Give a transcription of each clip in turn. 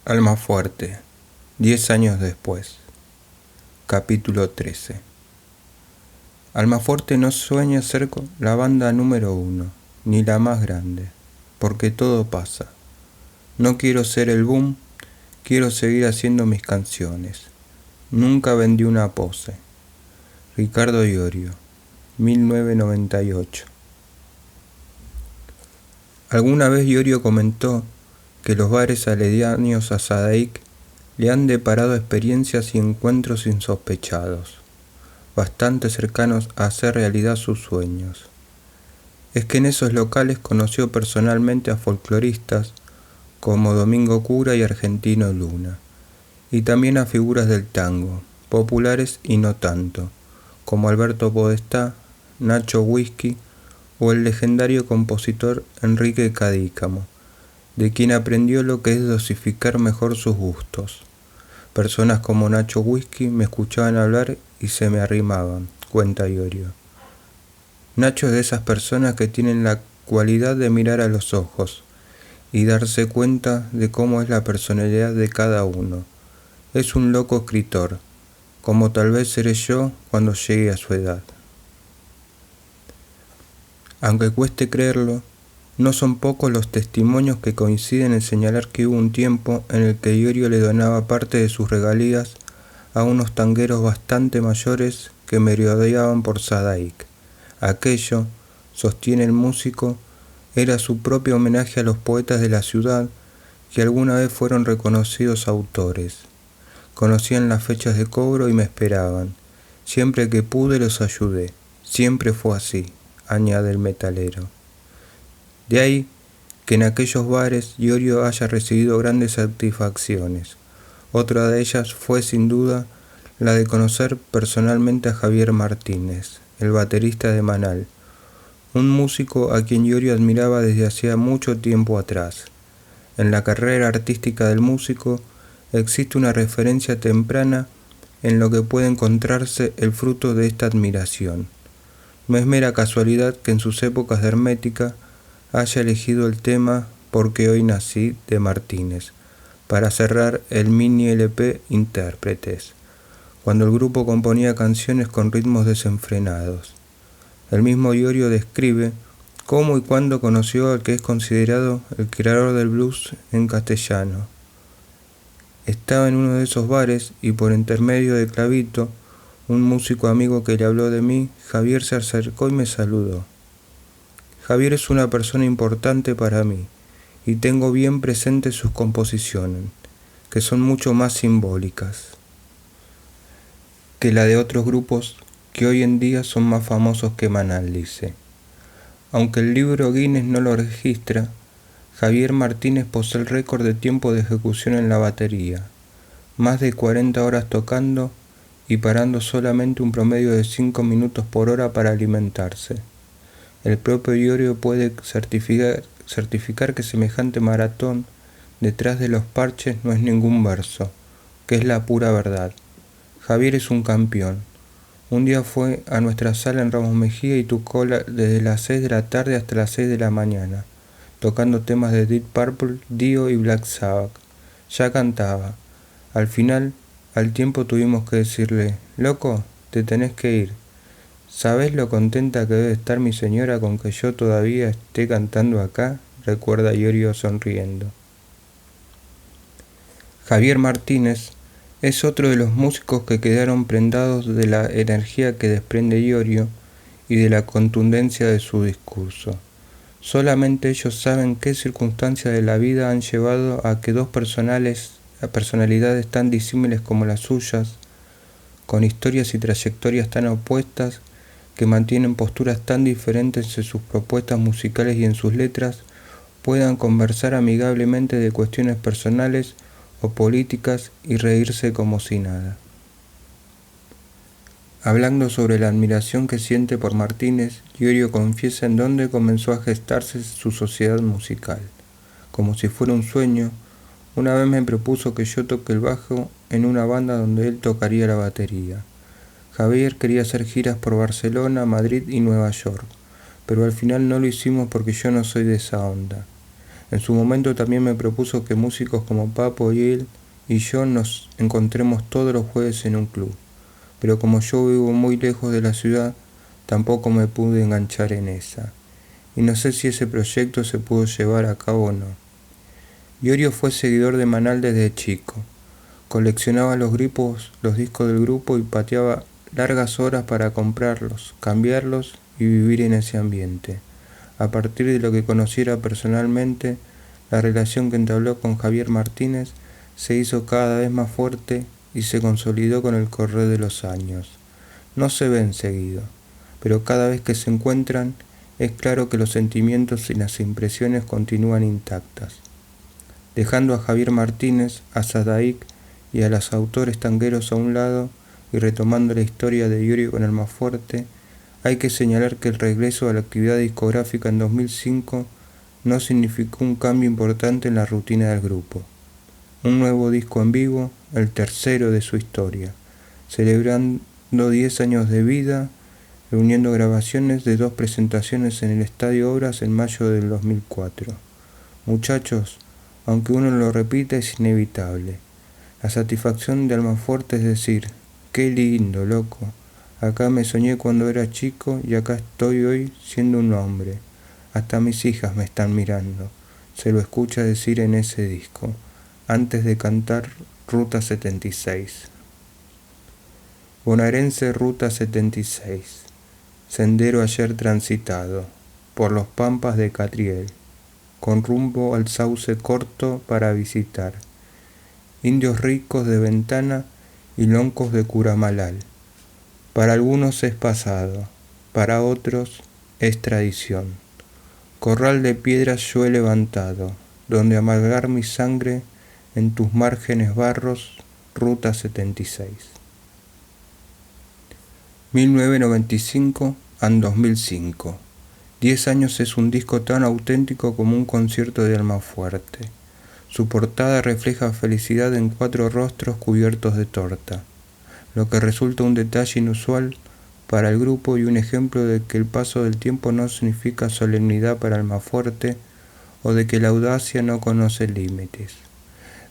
Almafuerte, 10 años después. Capítulo 13. Almafuerte no sueña ser la banda número 1, ni la más grande, porque todo pasa. No quiero ser el boom, quiero seguir haciendo mis canciones. Nunca vendí una pose. Ricardo Iorio, 1998. Alguna vez Iorio comentó que los bares aledaños a Sadaic le han deparado experiencias y encuentros insospechados, bastante cercanos a hacer realidad sus sueños. Es que en esos locales conoció personalmente a folcloristas como Domingo Cura y Argentino Luna, y también a figuras del tango, populares y no tanto, como Alberto Podestá, Nacho Whisky o el legendario compositor Enrique Cadícamo, de quien aprendió lo que es dosificar mejor sus gustos. Personas como Nacho Whisky me escuchaban hablar y se me arrimaban, cuenta Iorio. Nacho es de esas personas que tienen la cualidad de mirar a los ojos y darse cuenta de cómo es la personalidad de cada uno. Es un loco escritor, como tal vez seré yo cuando llegue a su edad. Aunque cueste creerlo, no son pocos los testimonios que coinciden en señalar que hubo un tiempo en el que Iorio le donaba parte de sus regalías a unos tangueros bastante mayores que merodeaban por Sadaic. Aquello, sostiene el músico, era su propio homenaje a los poetas de la ciudad que alguna vez fueron reconocidos autores. Conocían las fechas de cobro y me esperaban. Siempre que pude los ayudé. Siempre fue así, añade el metalero. De ahí que en aquellos bares Iorio haya recibido grandes satisfacciones. Otra de ellas fue sin duda la de conocer personalmente a Javier Martínez, el baterista de Manal, un músico a quien Iorio admiraba desde hacía mucho tiempo atrás. En la carrera artística del músico existe una referencia temprana en lo que puede encontrarse el fruto de esta admiración. No es mera casualidad que en sus épocas de hermética haya elegido el tema Porque hoy nací de Martínez, para cerrar el mini LP Intérpretes, cuando el grupo componía canciones con ritmos desenfrenados. El mismo Iorio describe cómo y cuándo conoció al que es considerado el creador del blues en castellano. Estaba en uno de esos bares y por intermedio de Clavito, un músico amigo que le habló de mí, Javier se acercó y me saludó. Javier es una persona importante para mí y tengo bien presentes sus composiciones, que son mucho más simbólicas que la de otros grupos que hoy en día son más famosos que Manal, dice. Aunque el libro Guinness no lo registra, Javier Martínez posee el récord de tiempo de ejecución en la batería, más de 40 horas tocando y parando solamente un promedio de 5 minutos por hora para alimentarse. El propio Iorio puede certificar que semejante maratón detrás de los parches no es ningún verso, que es la pura verdad. Javier es un campeón. Un día fue a nuestra sala en Ramos Mejía y tocó desde las 6 de la tarde hasta las 6 de la mañana, tocando temas de Deep Purple, Dio y Black Sabbath. Ya cantaba. Al final, al tiempo tuvimos que decirle, loco, te tenés que ir. ¿Sabés lo contenta que debe estar mi señora con que yo todavía esté cantando acá? Recuerda Iorio sonriendo. Javier Martínez es otro de los músicos que quedaron prendados de la energía que desprende Iorio y de la contundencia de su discurso. Solamente ellos saben qué circunstancias de la vida han llevado a que dos personalidades tan disímiles como las suyas, con historias y trayectorias tan opuestas, que mantienen posturas tan diferentes en sus propuestas musicales y en sus letras, puedan conversar amigablemente de cuestiones personales o políticas y reírse como si nada. Hablando sobre la admiración que siente por Martínez, Iorio confiesa en dónde comenzó a gestarse su sociedad musical. Como si fuera un sueño, una vez me propuso que yo toque el bajo en una banda donde él tocaría la batería. Javier quería hacer giras por Barcelona, Madrid y Nueva York, pero al final no lo hicimos porque yo no soy de esa onda. En su momento también me propuso que músicos como Papo y él y yo nos encontremos todos los jueves en un club, pero como yo vivo muy lejos de la ciudad, tampoco me pude enganchar en esa, y no sé si ese proyecto se pudo llevar a cabo o no. Iorio fue seguidor de Manal desde chico. Coleccionaba los discos del grupo y pateaba largas horas para comprarlos, cambiarlos y vivir en ese ambiente. A partir de lo que conociera personalmente, la relación que entabló con Javier Martínez se hizo cada vez más fuerte y se consolidó con el correr de los años. No se ven seguido, pero cada vez que se encuentran es claro que los sentimientos y las impresiones continúan intactas. Dejando a Javier Martínez, a Sadaik y a los autores tangueros a un lado y retomando la historia de Iorio con Almafuerte, hay que señalar que el regreso a la actividad discográfica en 2005 no significó un cambio importante en la rutina del grupo. Un nuevo disco en vivo, el tercero de su historia, celebrando 10 años de vida, reuniendo grabaciones de 2 presentaciones en el Estadio Obras en mayo del 2004. Muchachos, aunque uno lo repita, es inevitable. La satisfacción de Almafuerte es decir, qué lindo, loco. Acá me soñé cuando era chico y acá estoy hoy siendo un hombre. Hasta mis hijas me están mirando. Se lo escucha decir en ese disco, antes de cantar Ruta 76. Bonaerense Ruta 76. Sendero ayer transitado, por los pampas de Catriel, con rumbo al sauce corto para visitar. Indios ricos de Ventana y loncos de Curamalal. Para algunos es pasado, para otros es tradición. Corral de piedras yo he levantado, donde amargar mi sangre en tus márgenes barros, Ruta 76. 1995 and 2005. 10 años es un disco tan auténtico como un concierto de Almafuerte. Su portada refleja felicidad en 4 rostros cubiertos de torta, lo que resulta un detalle inusual para el grupo y un ejemplo de que el paso del tiempo no significa solemnidad para Almafuerte o de que la audacia no conoce límites.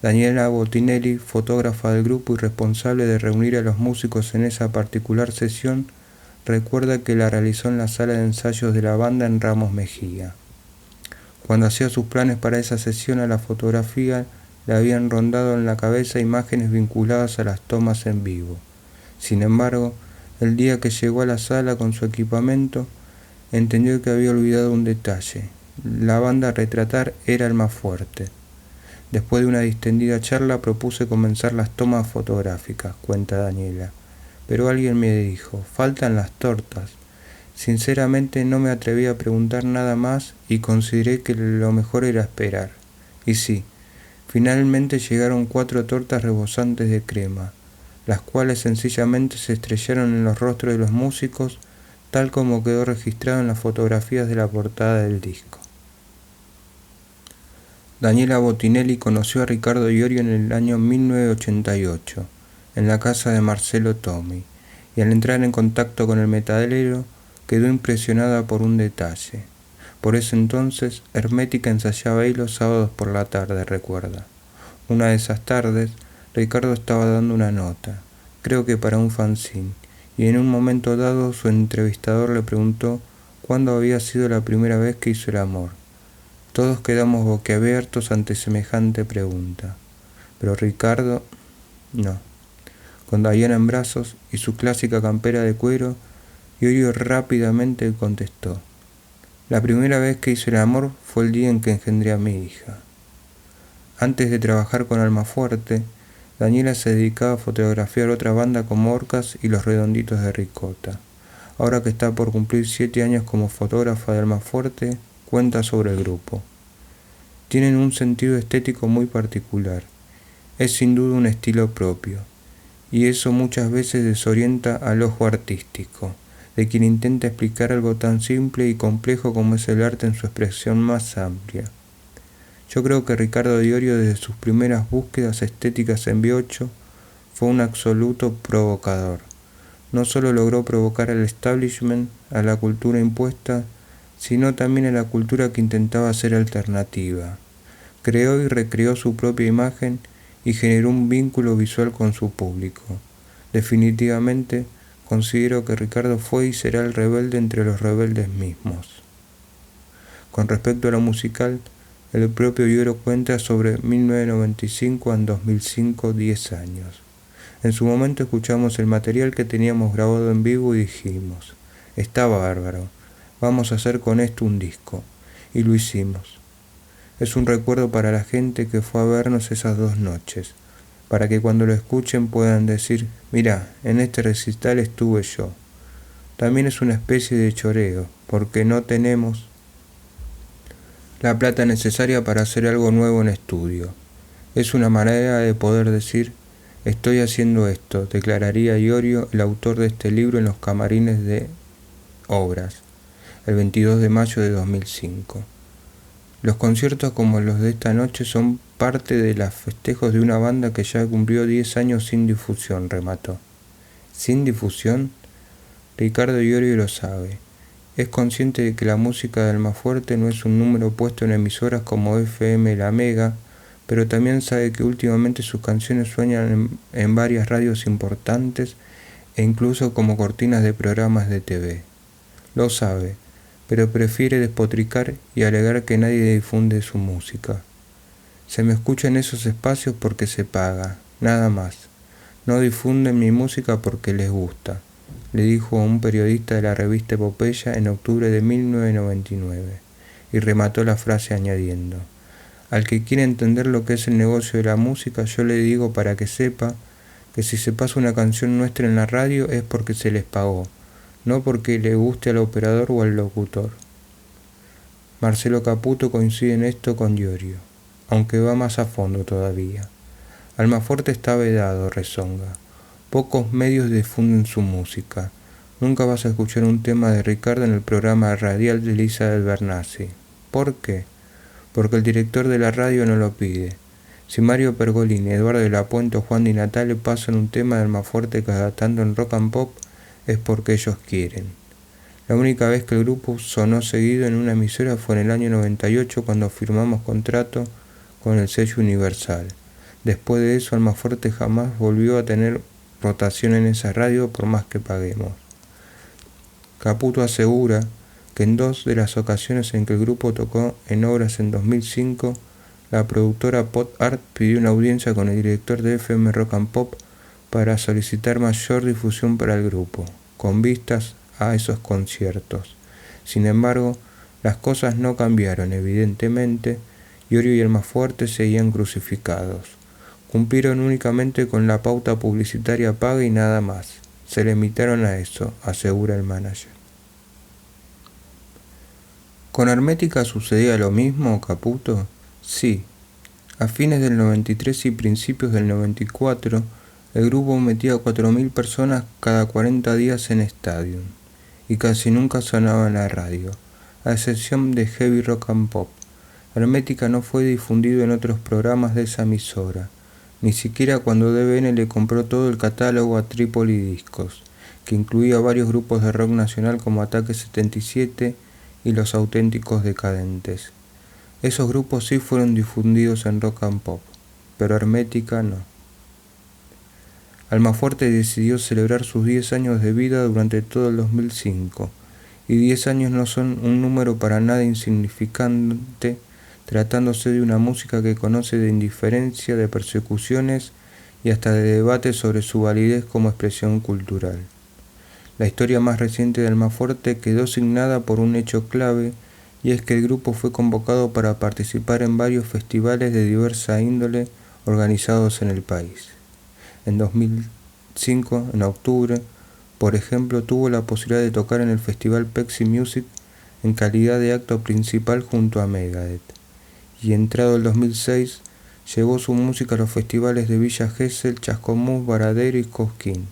Daniela Botinelli, fotógrafa del grupo y responsable de reunir a los músicos en esa particular sesión, recuerda que la realizó en la sala de ensayos de la banda en Ramos Mejía. Cuando hacía sus planes para esa sesión, a la fotografía le habían rondado en la cabeza imágenes vinculadas a las tomas en vivo. Sin embargo, el día que llegó a la sala con su equipamiento, entendió que había olvidado un detalle. La banda a retratar era Almafuerte. Después de una distendida charla propuse comenzar las tomas fotográficas, cuenta Daniela. Pero alguien me dijo, faltan las tortas. Sinceramente no me atreví a preguntar nada más y consideré que lo mejor era esperar. Y sí, finalmente llegaron 4 tortas rebosantes de crema, las cuales sencillamente se estrellaron en los rostros de los músicos, tal como quedó registrado en las fotografías de la portada del disco. Daniela Botinelli conoció a Ricardo Iorio en el año 1988, en la casa de Marcelo Tommy, y al entrar en contacto con el metalero, quedó impresionada por un detalle. Por ese entonces, Hermética ensayaba ahí los sábados por la tarde, recuerda. Una de esas tardes, Ricardo estaba dando una nota, creo que para un fanzine, y en un momento dado su entrevistador le preguntó cuándo había sido la primera vez que hizo el amor. Todos quedamos boquiabiertos ante semejante pregunta, pero Ricardo no. Con Diana en brazos y su clásica campera de cuero, Iorio rápidamente contestó: la primera vez que hice el amor fue el día en que engendré a mi hija. Antes de trabajar con Almafuerte, Daniela se dedicaba a fotografiar otra banda como Orcas y Los Redonditos de Ricota. Ahora que está por cumplir 7 años como fotógrafa de Almafuerte, cuenta sobre el grupo. Tienen un sentido estético muy particular. Es sin duda un estilo propio, y eso muchas veces desorienta al ojo artístico, de quien intenta explicar algo tan simple y complejo como es el arte en su expresión más amplia. Yo creo que Ricardo Iorio, desde sus primeras búsquedas estéticas en B8, fue un absoluto provocador. No solo logró provocar al establishment, a la cultura impuesta, sino también a la cultura que intentaba ser alternativa. Creó y recreó su propia imagen y generó un vínculo visual con su público. Definitivamente, considero que Ricardo fue y será el rebelde entre los rebeldes mismos. Con respecto a lo musical, el propio Iorio cuenta sobre 1995 a 2005, 10 años. En su momento escuchamos el material que teníamos grabado en vivo y dijimos, está bárbaro, vamos a hacer con esto un disco. Y lo hicimos. Es un recuerdo para la gente que fue a vernos esas 2 noches, para que cuando lo escuchen puedan decir, mirá, en este recital estuve yo. También es una especie de choreo, porque no tenemos la plata necesaria para hacer algo nuevo en estudio. Es una manera de poder decir, estoy haciendo esto, declararía Iorio, el autor de este libro, en los camarines de Obras, el 22 de mayo de 2005. Los conciertos como los de esta noche son parte de los festejos de una banda que ya cumplió 10 años sin difusión, remató. ¿Sin difusión? Ricardo Iorio lo sabe. Es consciente de que la música de Almafuerte no es un número puesto en emisoras como FM La Mega, pero también sabe que últimamente sus canciones suenan en varias radios importantes e incluso como cortinas de programas de TV. Lo sabe, pero prefiere despotricar y alegar que nadie difunde su música. Se me escucha en esos espacios porque se paga, nada más. No difunden mi música porque les gusta, le dijo a un periodista de la revista Epopeya en octubre de 1999, y remató la frase añadiendo, al que quiere entender lo que es el negocio de la música, yo le digo para que sepa que si se pasa una canción nuestra en la radio es porque se les pagó, no porque le guste al operador o al locutor. Marcelo Caputo coincide en esto con Iorio, aunque va más a fondo todavía. Almafuerte está vedado, rezonga. Pocos medios difunden su música. Nunca vas a escuchar un tema de Ricardo en el programa radial de Elisa del Bernasi. ¿Por qué? Porque el director de la radio no lo pide. Si Mario Pergolini, Eduardo de la Puente o Juan Di Natale pasan un tema de Almafuerte cada tanto en Rock and Pop, es porque ellos quieren. La única vez que el grupo sonó seguido en una emisora fue en el año 98 cuando firmamos contrato con el sello Universal. Después de eso Almafuerte jamás volvió a tener rotación en esa radio por más que paguemos. Caputo asegura que en 2 de las ocasiones en que el grupo tocó en Obras en 2005, la productora Pop Art pidió una audiencia con el director de FM Rock and Pop para solicitar mayor difusión para el grupo, con vistas a esos conciertos. Sin embargo, las cosas no cambiaron, evidentemente. Iorio y Almafuerte seguían crucificados. Cumplieron únicamente con la pauta publicitaria paga y nada más. Se limitaron a eso, asegura el manager. ¿Con Hermética sucedía lo mismo, Caputo? Sí. A fines del 93 y principios del 94, el grupo metía a 4.000 personas cada 40 días en Stadium, y casi nunca sonaba en la radio, a excepción de Heavy Rock and Pop. Hermética no fue difundido en otros programas de esa emisora, ni siquiera cuando DBN le compró todo el catálogo a Trípoli Discos, que incluía varios grupos de rock nacional como Ataque 77 y Los Auténticos Decadentes. Esos grupos sí fueron difundidos en Rock and Pop, pero Hermética no. Almafuerte decidió celebrar sus 10 años de vida durante todo el 2005, y 10 años no son un número para nada insignificante, tratándose de una música que conoce de indiferencia, de persecuciones y hasta de debates sobre su validez como expresión cultural. La historia más reciente de Almafuerte quedó signada por un hecho clave, y es que el grupo fue convocado para participar en varios festivales de diversa índole organizados en el país. En 2005, en octubre, por ejemplo, tuvo la posibilidad de tocar en el Festival Pepsi Music en calidad de acto principal junto a Megadeth. Y entrado el 2006, llevó su música a los festivales de Villa Gesell, Chascomús, Varadero y Cosquín.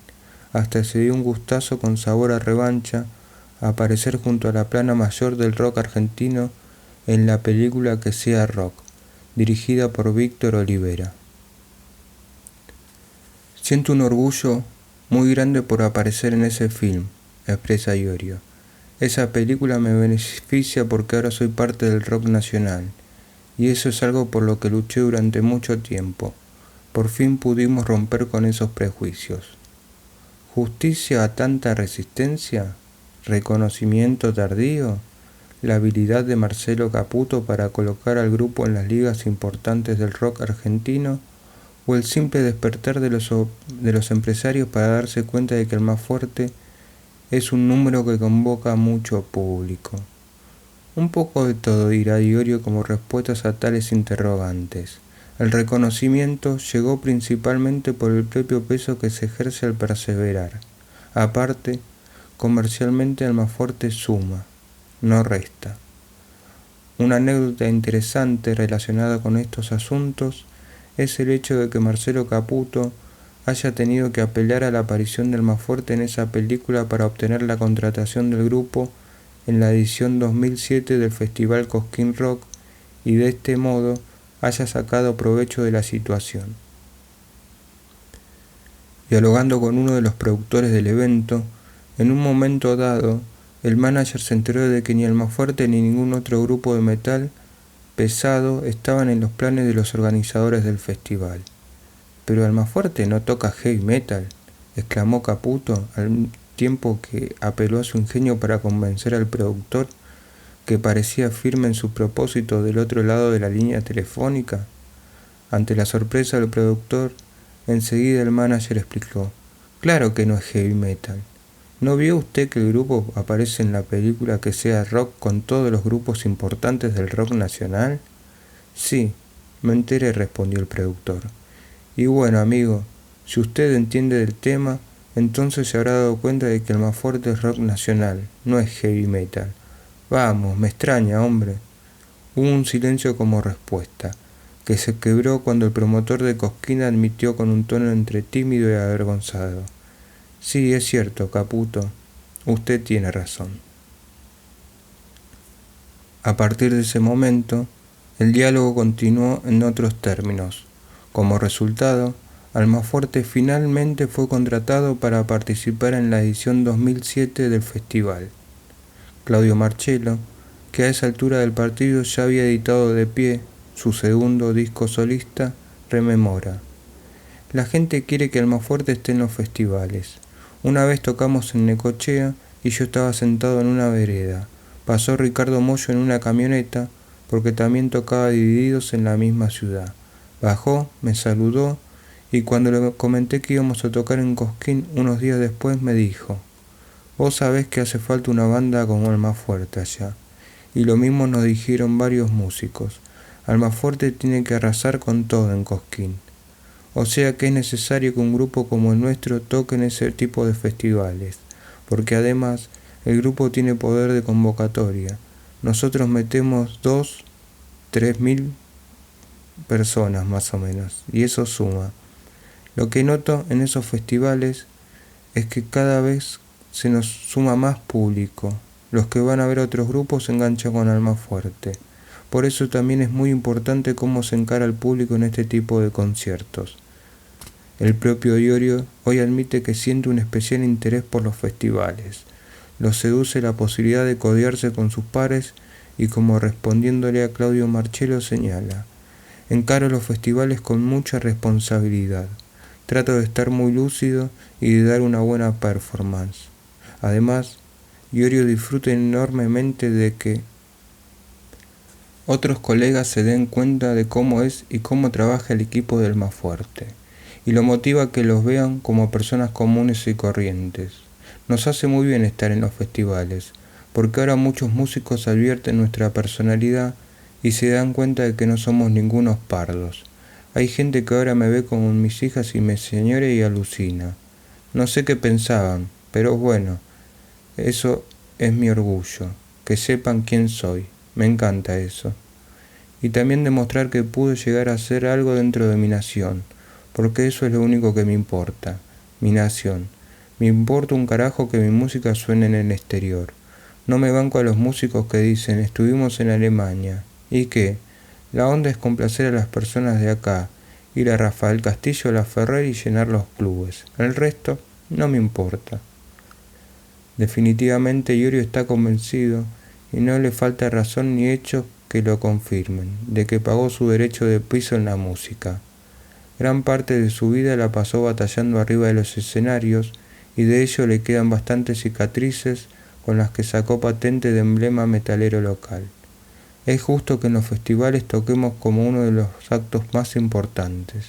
Hasta se dio un gustazo con sabor a revancha a aparecer junto a la plana mayor del rock argentino en la película Que sea rock, dirigida por Víctor Olivera. Siento un orgullo muy grande por aparecer en ese film, expresa Iorio. Esa película me beneficia porque ahora soy parte del rock nacional, y eso es algo por lo que luché durante mucho tiempo. Por fin pudimos romper con esos prejuicios. ¿Justicia a tanta resistencia? ¿Reconocimiento tardío? ¿La habilidad de Marcelo Caputo para colocar al grupo en las ligas importantes del rock argentino? ¿O el simple despertar de los empresarios para darse cuenta de que el más fuerte es un número que convoca a mucho público? Un poco de todo, dirá Iorio como respuestas a tales interrogantes. El reconocimiento llegó principalmente por el propio peso que se ejerce al perseverar. Aparte, comercialmente el más fuerte suma, no resta. Una anécdota interesante relacionada con estos asuntos es el hecho de que Marcelo Caputo haya tenido que apelar a la aparición del más fuerte en esa película para obtener la contratación del grupo en la edición 2007 del Festival Cosquín Rock y de este modo haya sacado provecho de la situación. Dialogando con uno de los productores del evento, en un momento dado, el manager se enteró de que ni el más fuerte ni ningún otro grupo de metal pesado estaban en los planes de los organizadores del festival. «Pero el más fuerte no toca heavy metal», exclamó Caputo al tiempo que apeló a su ingenio para convencer al productor, que parecía firme en su propósito del otro lado de la línea telefónica. Ante la sorpresa del productor, enseguida el manager explicó: «Claro que no es heavy metal. ¿No vio usted que el grupo aparece en la película que sea rock con todos los grupos importantes del rock nacional?» «Sí, me enteré», respondió el productor. «Y bueno, amigo, si usted entiende del tema, entonces se habrá dado cuenta de que el más fuerte es rock nacional, no es heavy metal. Vamos, me extraña, hombre». Hubo un silencio como respuesta, que se quebró cuando el promotor de Cosquín admitió con un tono entre tímido y avergonzado: «Sí, es cierto, Caputo, usted tiene razón». A partir de ese momento, el diálogo continuó en otros términos. Como resultado, Almafuerte finalmente fue contratado para participar en la edición 2007 del festival. Claudio Marchello, que a esa altura del partido ya había editado De Pie, su segundo disco solista, rememora: «La gente quiere que Almafuerte esté en los festivales. Una vez tocamos en Necochea y yo estaba sentado en una vereda. Pasó Ricardo Mollo en una camioneta, porque también tocaba Divididos en la misma ciudad. Bajó, me saludó, y cuando le comenté que íbamos a tocar en Cosquín unos días después me dijo: «Vos sabés que hace falta una banda como Almafuerte allá». Y lo mismo nos dijeron varios músicos: «Almafuerte tiene que arrasar con todo en Cosquín». O sea que es necesario que un grupo como el nuestro toque en ese tipo de festivales, porque además el grupo tiene poder de convocatoria. Nosotros metemos 2.000-3.000 personas más o menos, y eso suma. Lo que noto en esos festivales es que cada vez se nos suma más público. Los que van a ver otros grupos se enganchan con Almafuerte. Por eso también es muy importante cómo se encara al público en este tipo de conciertos». El propio Iorio hoy admite que siente un especial interés por los festivales. Lo seduce la posibilidad de codearse con sus pares y, como respondiéndole a Claudio Marchello, señala: «Encaro los festivales con mucha responsabilidad. Trato de estar muy lúcido y de dar una buena performance. Además, Iorio disfruta enormemente de que otros colegas se den cuenta de cómo es y cómo trabaja el equipo del más fuerte, y lo motiva a que los vean como personas comunes y corrientes. Nos hace muy bien estar en los festivales, porque ahora muchos músicos advierten nuestra personalidad y se dan cuenta de que no somos ningunos pardos. Hay gente que ahora me ve con mis hijas y me señora y alucina. No sé qué pensaban, pero bueno, eso es mi orgullo, que sepan quién soy. Me encanta eso. Y también demostrar que pude llegar a hacer algo dentro de mi nación, porque eso es lo único que me importa, mi nación. Me importa un carajo que mi música suene en el exterior. No me banco a los músicos que dicen: estuvimos en Alemania. ¿Y qué? La onda es complacer a las personas de acá, ir a Rafael Castillo, a la Ferrer y llenar los clubes. El resto no me importa». Definitivamente Iorio está convencido, y no le falta razón ni hecho que lo confirmen, de que pagó su derecho de piso en la música. Gran parte de su vida la pasó batallando arriba de los escenarios y de ello le quedan bastantes cicatrices con las que sacó patente de emblema metalero local. Es justo que en los festivales toquemos como uno de los actos más importantes.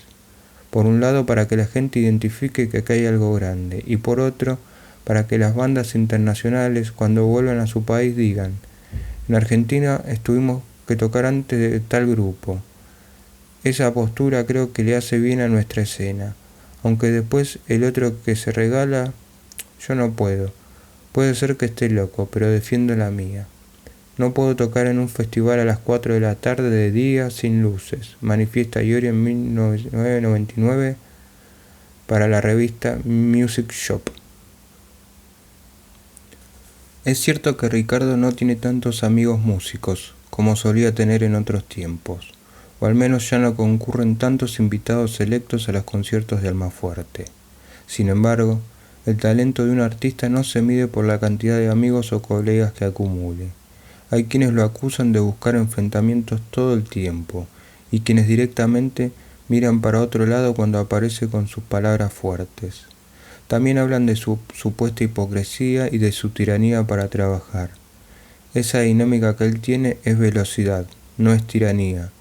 Por un lado, para que la gente identifique que acá hay algo grande, y por otro, para que las bandas internacionales, cuando vuelvan a su país, digan: en Argentina estuvimos que tocar antes de tal grupo. Esa postura creo que le hace bien a nuestra escena, aunque después el otro que se regala, yo no puedo. Puede ser que esté loco, pero defiendo la mía. No puedo tocar en un festival a las 4 de la tarde de día sin luces, manifiesta Iorio en 1999 para la revista Music Shop. Es cierto que Ricardo no tiene tantos amigos músicos como solía tener en otros tiempos, o al menos ya no concurren tantos invitados selectos a los conciertos de Almafuerte. Sin embargo, el talento de un artista no se mide por la cantidad de amigos o colegas que acumule. Hay quienes lo acusan de buscar enfrentamientos todo el tiempo, y quienes directamente miran para otro lado cuando aparece con sus palabras fuertes. También hablan de su supuesta hipocresía y de su tiranía para trabajar. Esa dinámica que él tiene es velocidad, no es tiranía,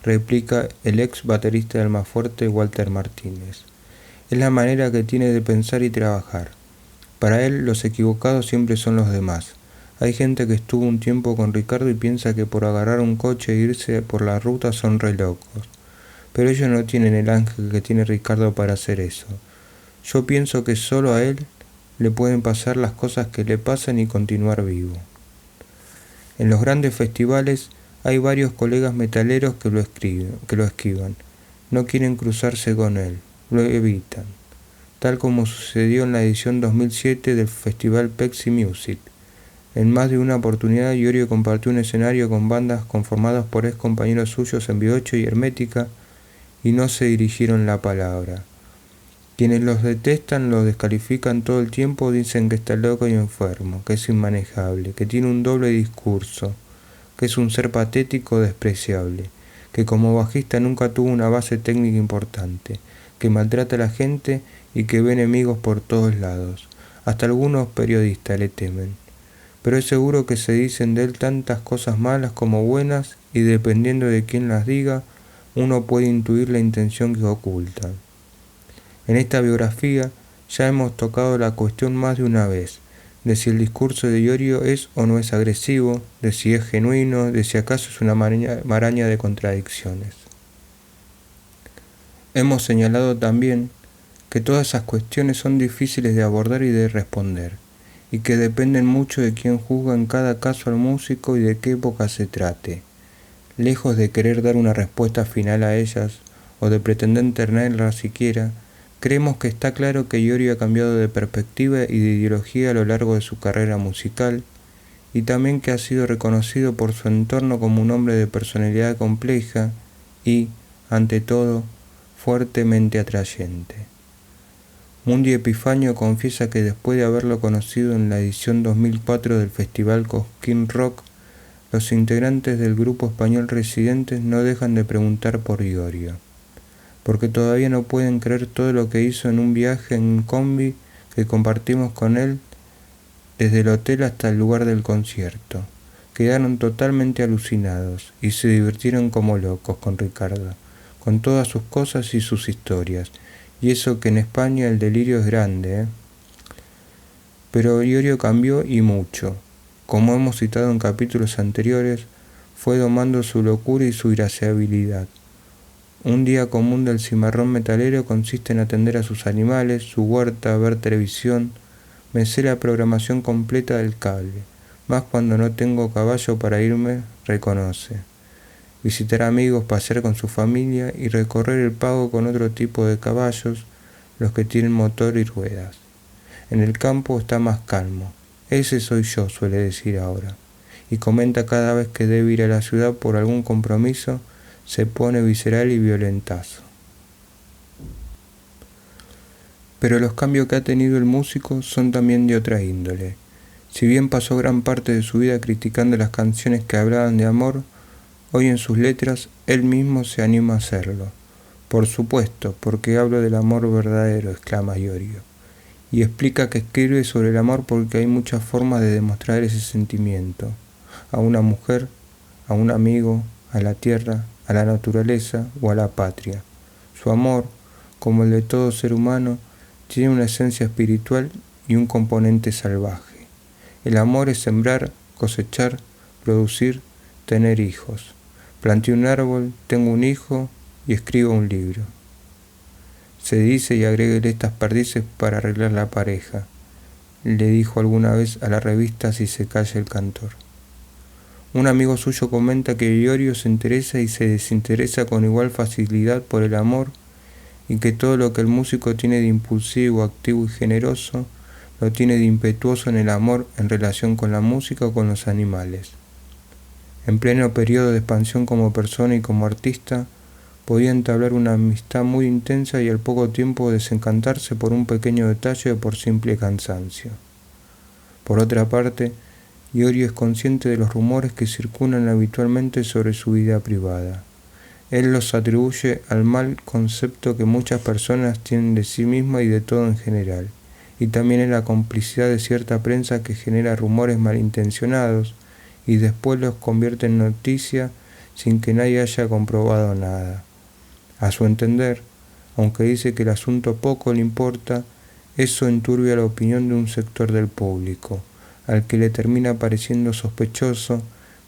replica el ex baterista de Almafuerte, Walter Martínez. Es la manera que tiene de pensar y trabajar. Para él, los equivocados siempre son los demás. Hay gente que estuvo un tiempo con Ricardo y piensa que por agarrar un coche e irse por la ruta son re locos. Pero ellos no tienen el ángel que tiene Ricardo para hacer eso. Yo pienso que solo a él le pueden pasar las cosas que le pasan y continuar vivo. En los grandes festivales hay varios colegas metaleros que lo esquivan. No quieren cruzarse con él, lo evitan. Tal como sucedió en la edición 2007 del Festival Pepsi Music. En más de una oportunidad, Iorio compartió un escenario con bandas conformadas por ex compañeros suyos en B8 y Hermética y no se dirigieron la palabra. Quienes los detestan, los descalifican todo el tiempo, dicen que está loco y enfermo, que es inmanejable, que tiene un doble discurso, que es un ser patético o despreciable, que como bajista nunca tuvo una base técnica importante, que maltrata a la gente y que ve enemigos por todos lados. Hasta algunos periodistas le temen. Pero es seguro que se dicen de él tantas cosas malas como buenas y dependiendo de quién las diga, uno puede intuir la intención que ocultan. En esta biografía ya hemos tocado la cuestión más de una vez, de si el discurso de Iorio es o no es agresivo, de si es genuino, de si acaso es una maraña de contradicciones. Hemos señalado también que todas esas cuestiones son difíciles de abordar y de responder, y que dependen mucho de quién juzga en cada caso al músico y de qué época se trate. Lejos de querer dar una respuesta final a ellas, o de pretender tenerla siquiera, creemos que está claro que Iorio ha cambiado de perspectiva y de ideología a lo largo de su carrera musical, y también que ha sido reconocido por su entorno como un hombre de personalidad compleja y, ante todo, fuertemente atrayente. Mundi Epifanio confiesa que después de haberlo conocido en la edición 2004 del Festival Cosquín Rock, los integrantes del grupo español Residentes no dejan de preguntar por Iorio, porque todavía no pueden creer todo lo que hizo en un viaje en combi que compartimos con él desde el hotel hasta el lugar del concierto. Quedaron totalmente alucinados y se divirtieron como locos con Ricardo, con todas sus cosas y sus historias. Y eso que en España el delirio es grande, Pero Iorio cambió y mucho. Como hemos citado en capítulos anteriores, fue domando su locura y su irascibilidad. Un día común del cimarrón metalero consiste en atender a sus animales, su huerta, ver televisión. Me sé la programación completa del cable, más cuando no tengo caballo para irme, reconoce. Visitar amigos, pasear con su familia y recorrer el pago con otro tipo de caballos, los que tienen motor y ruedas. En el campo está más calmo. Ese soy yo, suele decir ahora. Y comenta cada vez que debe ir a la ciudad por algún compromiso, se pone visceral y violentazo. Pero los cambios que ha tenido el músico son también de otra índole. Si bien pasó gran parte de su vida criticando las canciones que hablaban de amor, Hoy en sus letras él mismo se anima a hacerlo. Por supuesto, porque hablo del amor verdadero, exclama Iorio. Y explica que escribe sobre el amor porque hay muchas formas de demostrar ese sentimiento. A una mujer, a un amigo, a la tierra, a la naturaleza o a la patria. Su amor, como el de todo ser humano, tiene una esencia espiritual y un componente salvaje. El amor es sembrar, cosechar, producir, tener hijos. Planté un árbol, tengo un hijo y escribo un libro. Se dice y agréguele estas perdices para arreglar la pareja, le dijo alguna vez a la revista Si se calla el cantor. Un amigo suyo comenta que Iorio se interesa y se desinteresa con igual facilidad por el amor y que todo lo que el músico tiene de impulsivo, activo y generoso, lo tiene de impetuoso en el amor en relación con la música o con los animales. En pleno periodo de expansión como persona y como artista, podía entablar una amistad muy intensa y al poco tiempo desencantarse por un pequeño detalle o por simple cansancio. Por otra parte, Iorio es consciente de los rumores que circulan habitualmente sobre su vida privada. Él los atribuye al mal concepto que muchas personas tienen de sí mismas y de todo en general, y también en la complicidad de cierta prensa que genera rumores malintencionados y después los convierte en noticia sin que nadie haya comprobado nada. A su entender, aunque dice que el asunto poco le importa, eso enturbia la opinión de un sector del público, al que le termina pareciendo sospechoso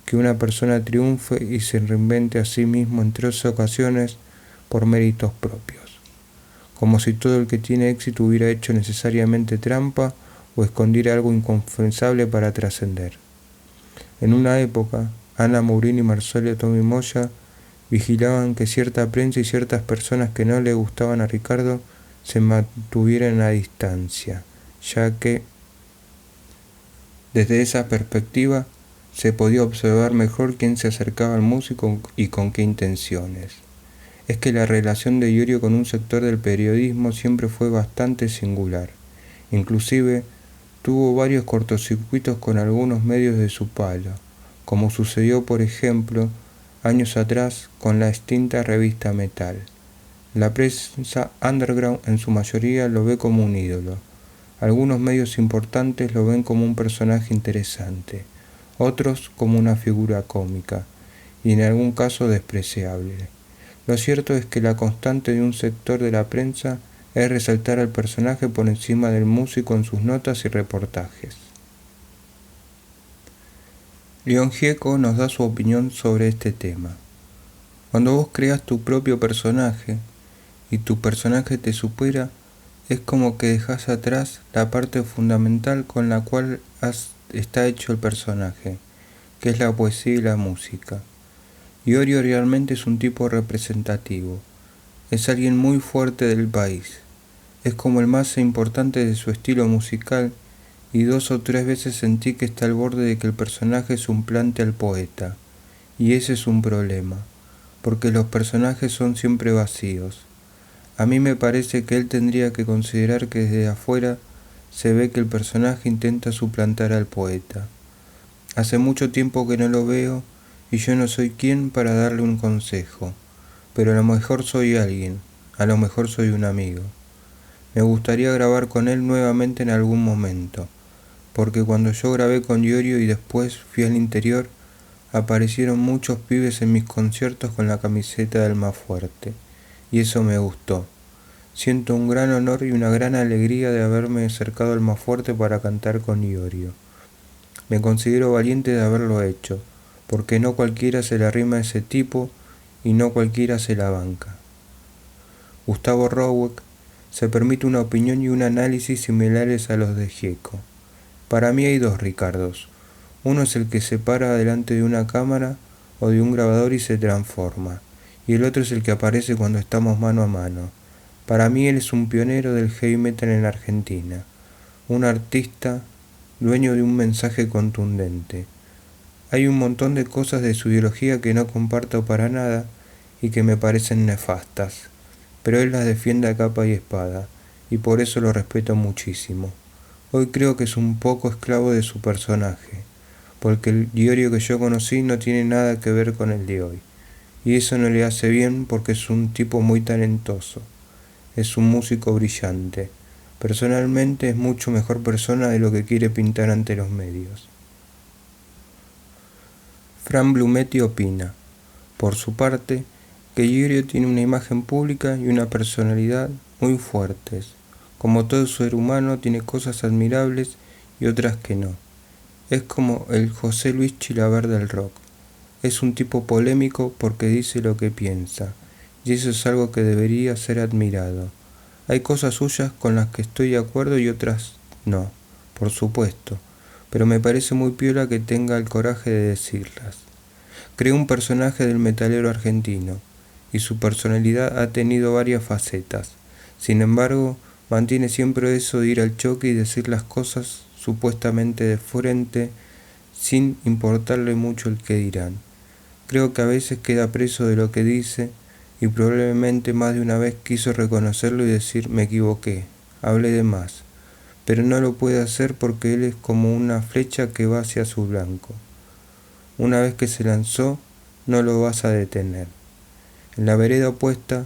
que una persona triunfe y se reinvente a sí mismo en 3 ocasiones por méritos propios, como si todo el que tiene éxito hubiera hecho necesariamente trampa o escondiera algo inconfesable para trascender. En una época, Ana Mourini y Marcelo Tommy Moya vigilaban que cierta prensa y ciertas personas que no le gustaban a Ricardo se mantuvieran a distancia, ya que desde esa perspectiva se podía observar mejor quién se acercaba al músico y con qué intenciones. Es que la relación de Iorio con un sector del periodismo siempre fue bastante singular. Inclusive tuvo varios cortocircuitos con algunos medios de su palo, como sucedió por ejemplo años atrás con la extinta revista Metal. La prensa underground en su mayoría lo ve como un ídolo. Algunos medios importantes lo ven como un personaje interesante, otros como una figura cómica y en algún caso despreciable. Lo cierto es que la constante de un sector de la prensa es resaltar al personaje por encima del músico en sus notas y reportajes. León Gieco nos da su opinión sobre este tema. Cuando vos creas tu propio personaje y tu personaje te supera, es como que dejas atrás la parte fundamental con la cual está hecho el personaje, que es la poesía y la música. Iorio realmente es un tipo representativo, es alguien muy fuerte del país, es como el más importante de su estilo musical y 2 o 3 veces sentí que está al borde de que el personaje suplante al poeta, y ese es un problema, porque los personajes son siempre vacíos. A mí me parece que él tendría que considerar que desde afuera se ve que el personaje intenta suplantar al poeta. Hace mucho tiempo que no lo veo y yo no soy quien para darle un consejo, pero a lo mejor soy alguien, a lo mejor soy un amigo. Me gustaría grabar con él nuevamente en algún momento, porque cuando yo grabé con Iorio y después fui al interior, aparecieron muchos pibes en mis conciertos con la camiseta del más fuerte, y eso me gustó. Siento un gran honor y una gran alegría de haberme acercado al más fuerte para cantar con Iorio. Me considero valiente de haberlo hecho, porque no cualquiera se le arrima a ese tipo y no cualquiera se la banca. Gustavo Roweck se permite una opinión y un análisis similares a los de Gieco. Para mí hay 2 Ricardos. Uno es el que se para delante de una cámara o de un grabador y se transforma, y el otro es el que aparece cuando estamos mano a mano. Para mí él es un pionero del heavy metal en Argentina, un artista dueño de un mensaje contundente. Hay un montón de cosas de su ideología que no comparto para nada y que me parecen nefastas, pero él las defiende a capa y espada, y por eso lo respeto muchísimo. Hoy creo que es un poco esclavo de su personaje, porque el Iorio que yo conocí no tiene nada que ver con el de hoy. Y eso no le hace bien porque es un tipo muy talentoso. Es un músico brillante. Personalmente es mucho mejor persona de lo que quiere pintar ante los medios. Fran Blumetti opina, por su parte, que Iorio tiene una imagen pública y una personalidad muy fuertes. Como todo ser humano tiene cosas admirables y otras que no. Es como el José Luis Chilaver del rock. Es un tipo polémico porque dice lo que piensa, y eso es algo que debería ser admirado. Hay cosas suyas con las que estoy de acuerdo y otras no, por supuesto, pero me parece muy piola que tenga el coraje de decirlas. Creó un personaje del metalero argentino, y su personalidad ha tenido varias facetas. Sin embargo, mantiene siempre eso de ir al choque y decir las cosas supuestamente de frente, sin importarle mucho el que dirán. Creo que a veces queda preso de lo que dice, y probablemente más de una vez quiso reconocerlo y decir me equivoqué, hablé de más, pero no lo puede hacer porque él es como una flecha que va hacia su blanco. Una vez que se lanzó, no lo vas a detener. En la vereda opuesta,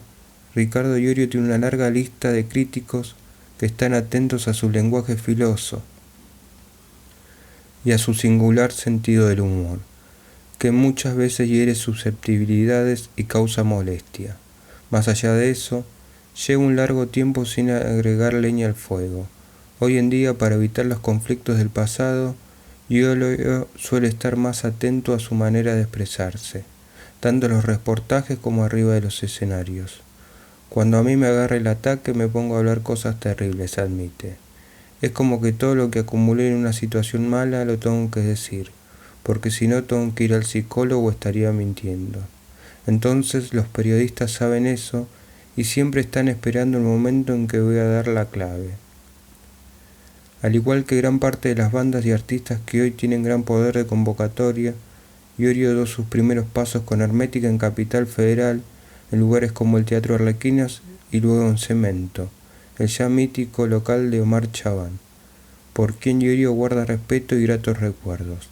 Ricardo Iorio tiene una larga lista de críticos que están atentos a su lenguaje filoso y a su singular sentido del humor, que muchas veces hiere susceptibilidades y causa molestia. Más allá de eso, lleva un largo tiempo sin agregar leña al fuego. Hoy en día, para evitar los conflictos del pasado, Iorio suele estar más atento a su manera de expresarse, tanto en los reportajes como arriba de los escenarios. Cuando a mí me agarra el ataque me pongo a hablar cosas terribles, admite. Es como que todo lo que acumulé en una situación mala lo tengo que decir, porque si no tengo que ir al psicólogo o estaría mintiendo. Entonces los periodistas saben eso y siempre están esperando el momento en que voy a dar la clave. Al igual que gran parte de las bandas y artistas que hoy tienen gran poder de convocatoria, Iorio dio sus primeros pasos con Hermética en Capital Federal, en lugares como el Teatro Arlequinas y luego en Cemento, el ya mítico local de Omar Chabán, por quien Iorio guarda respeto y gratos recuerdos.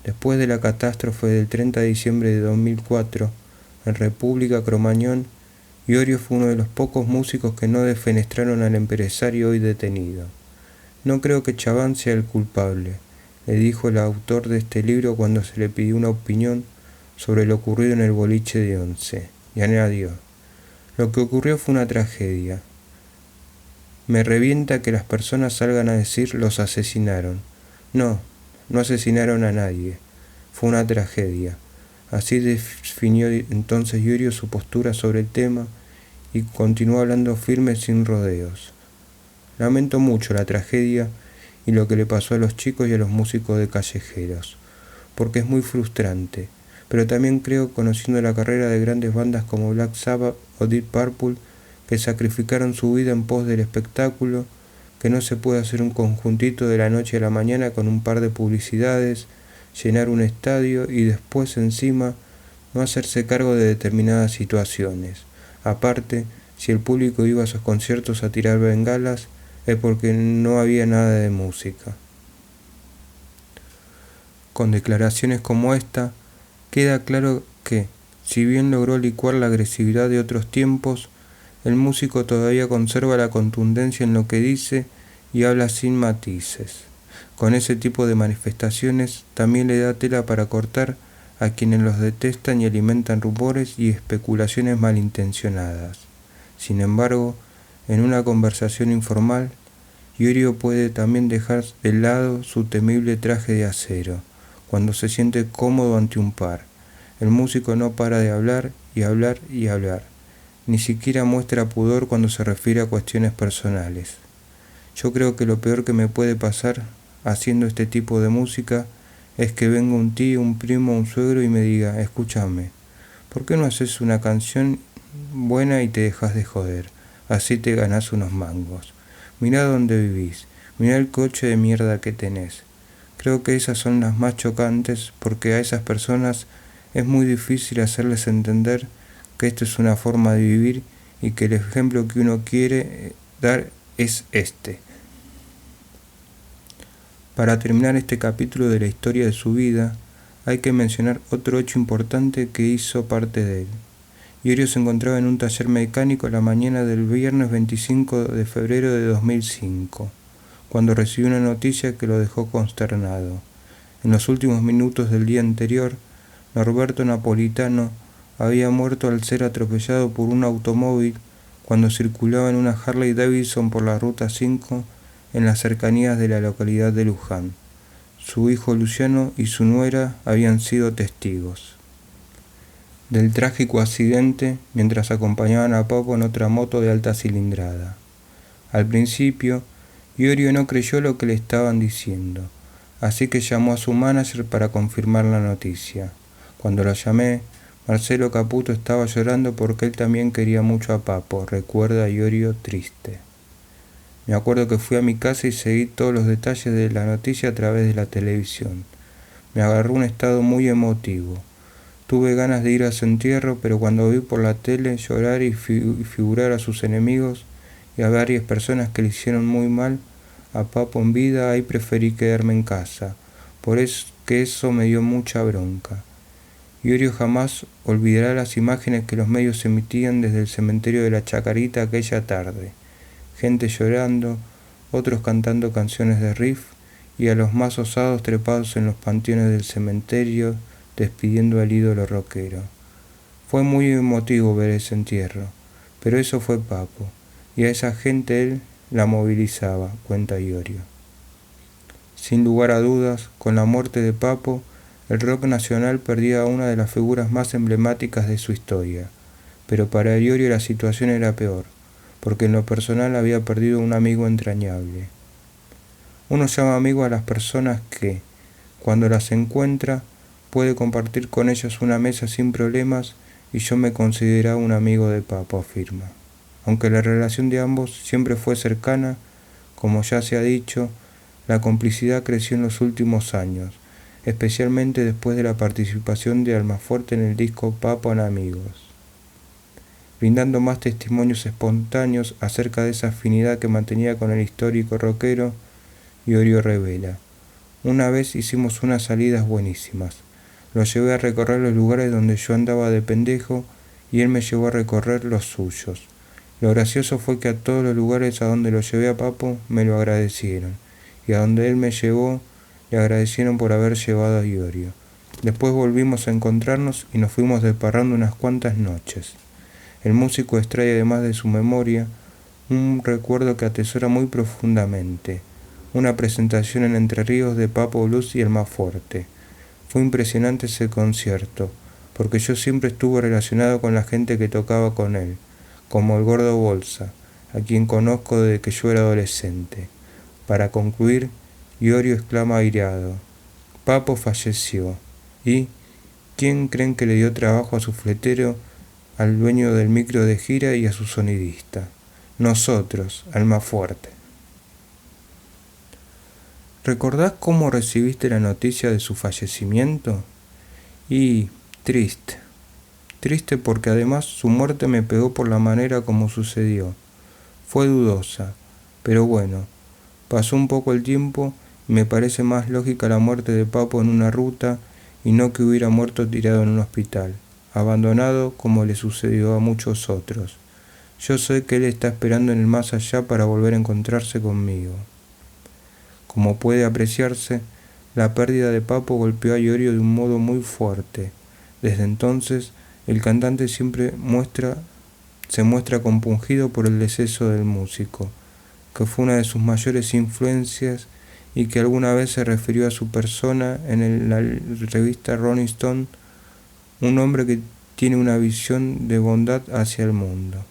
Después de la catástrofe del 30 de diciembre de 2004, en República Cromañón, Iorio fue uno de los pocos músicos que no defenestraron al empresario hoy detenido. No creo que Chabán sea el culpable, le dijo el autor de este libro cuando se le pidió una opinión sobre lo ocurrido en el boliche de Once, y añadió, lo que ocurrió fue una tragedia. Me revienta que las personas salgan a decir los asesinaron. No, no asesinaron a nadie, fue una tragedia. Así definió entonces Iorio su postura sobre el tema y continuó hablando firme sin rodeos. Lamento mucho la tragedia y lo que le pasó a los chicos y a los músicos de callejeros, porque es muy frustrante, pero también creo, conociendo la carrera de grandes bandas como Black Sabbath o Deep Purple, que sacrificaron su vida en pos del espectáculo, que no se puede hacer un conjuntito de la noche a la mañana con un par de publicidades, llenar un estadio y después encima no hacerse cargo de determinadas situaciones. Aparte, si el público iba a esos conciertos a tirar bengalas, es porque no había nada de música. Con declaraciones como esta, queda claro que, si bien logró licuar la agresividad de otros tiempos, el músico todavía conserva la contundencia en lo que dice y habla sin matices. Con ese tipo de manifestaciones también le da tela para cortar a quienes los detestan y alimentan rumores y especulaciones malintencionadas. Sin embargo, en una conversación informal, Iorio puede también dejar de lado su temible traje de acero, cuando se siente cómodo ante un par. El músico no para de hablar y hablar y hablar. Ni siquiera muestra pudor cuando se refiere a cuestiones personales. Yo creo que lo peor que me puede pasar haciendo este tipo de música es que venga un tío, un primo, un suegro y me diga, escúchame, ¿por qué no haces una canción buena y te dejas de joder? Así te ganás unos mangos. Mirá dónde vivís, mirá el coche de mierda que tenés. Creo que esas son las más chocantes porque a esas personas es muy difícil hacerles entender que esto es una forma de vivir y que el ejemplo que uno quiere dar es este. Para terminar este capítulo de la historia de su vida, hay que mencionar otro hecho importante que hizo parte de él. Iorio se encontraba en un taller mecánico la mañana del viernes 25 de febrero de 2005, cuando recibió una noticia que lo dejó consternado. En los últimos minutos del día anterior, Norberto Napolitano había muerto al ser atropellado por un automóvil cuando circulaba en una Harley Davidson por la Ruta 5 en las cercanías de la localidad de Luján. Su hijo Luciano y su nuera habían sido testigos del trágico accidente mientras acompañaban a Papo en otra moto de alta cilindrada. Al principio, Iorio no creyó lo que le estaban diciendo, así que llamó a su manager para confirmar la noticia. Cuando lo llamé, Marcelo Caputo estaba llorando porque él también quería mucho a Papo, recuerda Iorio triste. Me acuerdo que fui a mi casa y seguí todos los detalles de la noticia a través de la televisión. Me agarró un estado muy emotivo. Tuve ganas de ir a su entierro, pero cuando vi por la tele llorar y figurar a sus enemigos y a varias personas que le hicieron muy mal a Papo en vida, ahí preferí quedarme en casa. Por eso que eso me dio mucha bronca. Iorio jamás olvidará las imágenes que los medios emitían desde el cementerio de la Chacarita aquella tarde. Gente llorando, otros cantando canciones de riff y a los más osados trepados en los panteones del cementerio, despidiendo al ídolo rockero. Fue muy emotivo ver ese entierro, pero eso fue Papo, y a esa gente él la movilizaba, cuenta Iorio. Sin lugar a dudas, con la muerte de Papo, el rock nacional perdía a una de las figuras más emblemáticas de su historia, pero para Iorio la situación era peor, porque en lo personal había perdido un amigo entrañable. Uno llama amigo a las personas que, cuando las encuentra, puede compartir con ellas una mesa sin problemas, y yo me consideraba un amigo de Papo, afirma. Aunque la relación de ambos siempre fue cercana, como ya se ha dicho, la complicidad creció en los últimos años, especialmente después de la participación de Almafuerte en el disco Papo en Amigos, brindando más testimonios espontáneos acerca de esa afinidad que mantenía con el histórico rockero. Iorio revela: una vez hicimos unas salidas buenísimas. Lo llevé a recorrer los lugares donde yo andaba de pendejo y él me llevó a recorrer los suyos. Lo gracioso fue que a todos los lugares a donde lo llevé a Papo me lo agradecieron, y a donde él me llevó le agradecieron por haber llevado a Iorio. Después volvimos a encontrarnos y nos fuimos de parranda unas cuantas noches. El músico extrae además de su memoria un recuerdo que atesora muy profundamente: una presentación en Entre Ríos de Papo Blues y Almafuerte. Fue impresionante ese concierto, porque yo siempre estuve relacionado con la gente que tocaba con él, como el Gordo Bolsa, a quien conozco desde que yo era adolescente. Para concluir, Iorio exclama airado: Papo falleció. ¿Y quién creen que le dio trabajo a su fletero, al dueño del micro de gira y a su sonidista? Nosotros, Almafuerte. ¿Recordás cómo recibiste la noticia de su fallecimiento? Y triste. Triste porque además su muerte me pegó por la manera como sucedió. Fue dudosa, pero bueno, pasó un poco el tiempo y me parece más lógica la muerte de Papo en una ruta y no que hubiera muerto tirado en un hospital, abandonado como le sucedió a muchos otros. Yo sé que él está esperando en el más allá para volver a encontrarse conmigo. Como puede apreciarse, la pérdida de Papo golpeó a Iorio de un modo muy fuerte. Desde entonces, el cantante siempre se muestra compungido por el deceso del músico, que fue una de sus mayores influencias y que alguna vez se refirió a su persona en la revista Rolling Stone: un hombre que tiene una visión de bondad hacia el mundo.